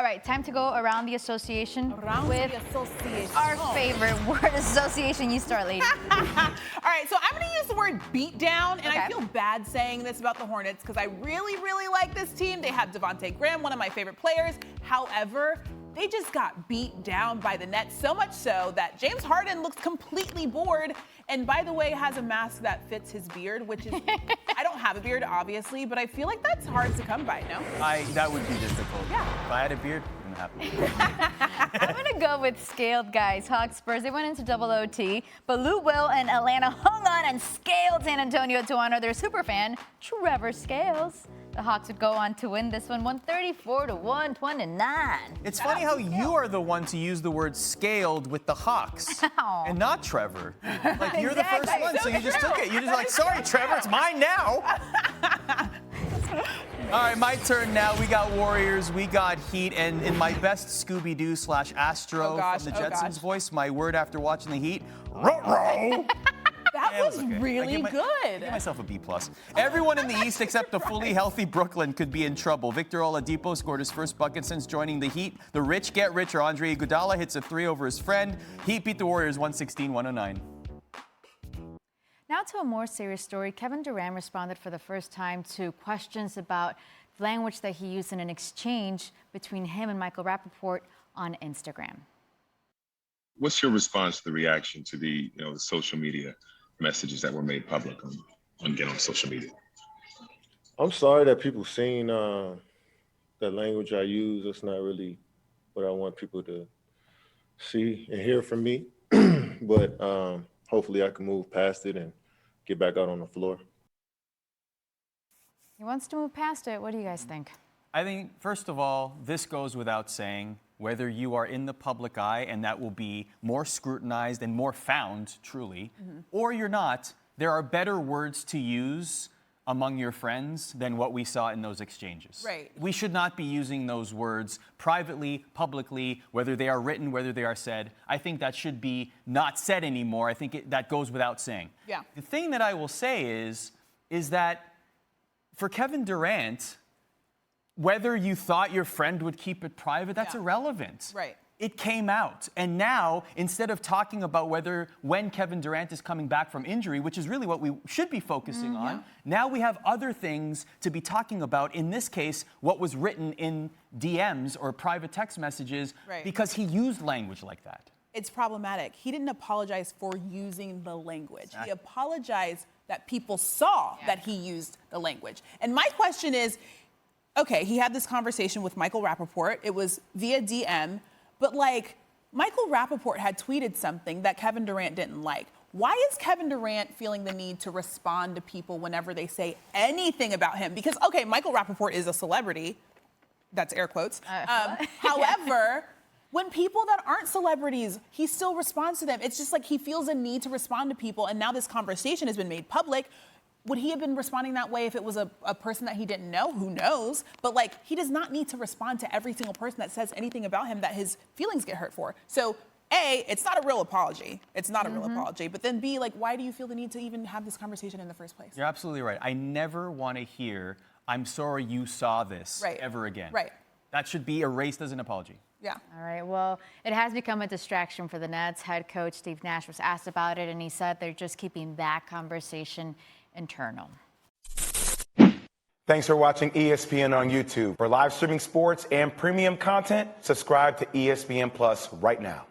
right, time to go around the association with our Oh. favorite word association. You start, lady. All right, so I'm going to use the word beat down, and Okay. I feel bad saying this about the Hornets because I really, really like this team. They have Devontae Graham, one of my favorite players. However, they just got beat down by the Nets, so much so that James Harden looks completely bored, and by the way, has a mask that fits his beard, which is, I don't have a beard, obviously, but I feel like that's hard to come by, no? That would be difficult. Yeah. If I had a beard, I'm happy. I'm going to go with scaled, guys. Hawks Spurs, they went into double OT, but Lou Will and Atlanta hung on and scaled San Antonio to honor their superfan, Trevor Scales. The Hawks would go on to win this one 134-129. It's funny how you are the one to use the word scaled with the Hawks and not Trevor. Like, you're the first Exactly. one, so you just took it. You're just like, sorry, Trevor, it's mine now. All right, my turn now. We got Warriors, we got Heat, and in my best Scooby-Doo / Astro from the Jetsons voice, my word after watching the Heat, ruh-roh. That was okay. really I good. give myself a B+. Everyone in the East except the fully healthy Brooklyn could be in trouble. Victor Oladipo scored his first bucket since joining the Heat. The rich get richer. Andre Iguodala hits a 3 over his friend. Heat beat the Warriors 116-109. Now to a more serious story. Kevin Durant responded for the first time to questions about language that he used in an exchange between him and Michael Rapaport on Instagram. What's your response to the reaction to the social media messages that were made public on social media? I'm sorry that people seen that language I use. That's not really what I want people to see and hear from me. But hopefully I can move past it and get back out on the floor. He wants to move past it. What do you guys think? I think, first of all, this goes without saying, whether you are in the public eye, and that will be more scrutinized and more found, truly, or you're not, there are better words to use among your friends than what we saw in those exchanges. Right. We should not be using those words privately, publicly, whether they are written, whether they are said. I think that should be not said anymore. I think that goes without saying. Yeah. The thing that I will say is that for Kevin Durant, whether you thought your friend would keep it private, that's irrelevant. Right. It came out. And now, instead of talking about when Kevin Durant is coming back from injury, which is really what we should be focusing on, now we have other things to be talking about. In this case, what was written in DMs or private text messages, because he used language like that. It's problematic. He didn't apologize for using the language. Exactly. He apologized that people saw that he used the language. And my question is, okay, he had this conversation with Michael Rapaport. It was via DM, but Michael Rapaport had tweeted something that Kevin Durant didn't like. Why is Kevin Durant feeling the need to respond to people whenever they say anything about him? Because, okay, Michael Rapaport is a celebrity. That's air quotes. However, when people that aren't celebrities, he still responds to them. It's just like he feels a need to respond to people, and now this conversation has been made public. Would he have been responding that way if it was a person that he didn't know? Who knows? But he does not need to respond to every single person that says anything about him that his feelings get hurt for. So A, it's not a real apology. It's not a real apology. But then B, why do you feel the need to even have this conversation in the first place? You're absolutely right. I never want to hear, I'm sorry you saw this ever again. Right. That should be erased as an apology. Yeah. All right, well, it has become a distraction for the Nets. Head coach Steve Nash was asked about it, and he said they're just keeping that conversation internal. Thanks for watching ESPN on YouTube. For live streaming sports and premium content, subscribe to ESPN Plus right now.